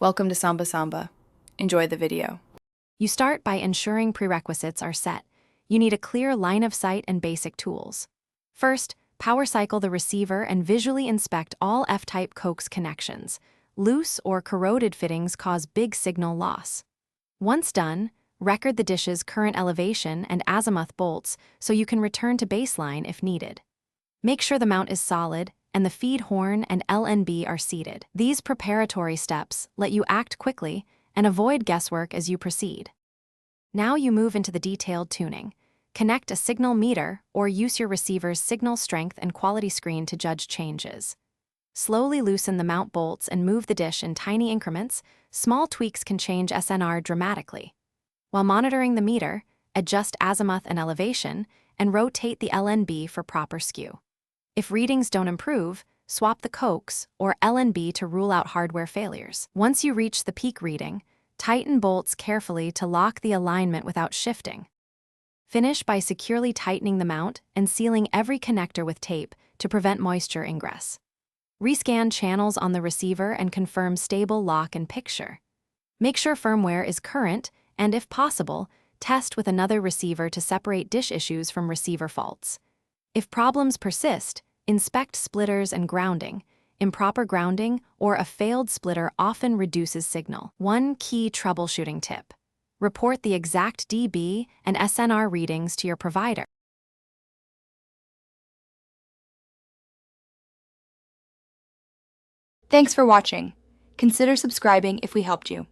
Welcome to Samba Samba. Enjoy the video. You start by ensuring prerequisites are set. You need a clear line of sight and basic tools. First, power cycle the receiver and visually inspect all F-type coax connections. Loose or corroded fittings cause big signal loss. Once done, record the dish's current elevation and azimuth bolts so you can return to baseline if needed. Make sure the mount is solid and the feed horn and LNB are seated. These preparatory steps let you act quickly and avoid guesswork as you proceed. Now you move into the detailed tuning. Connect a signal meter or use your receiver's signal strength and quality screen to judge changes. Slowly loosen the mount bolts and move the dish in tiny increments. Small tweaks can change SNR dramatically. While monitoring the meter, adjust azimuth and elevation and rotate the LNB for proper skew. If readings don't improve, swap the coax or LNB to rule out hardware failures. Once you reach the peak reading, tighten bolts carefully to lock the alignment without shifting. Finish by securely tightening the mount and sealing every connector with tape to prevent moisture ingress. Rescan channels on the receiver and confirm stable lock and picture. Make sure firmware is current and, if possible, test with another receiver to separate dish issues from receiver faults. If problems persist, inspect splitters and grounding. Improper grounding or a failed splitter often reduces signal. One key troubleshooting tip: report the exact dB and SNR readings to your provider. Thanks for watching. Consider subscribing if we helped you.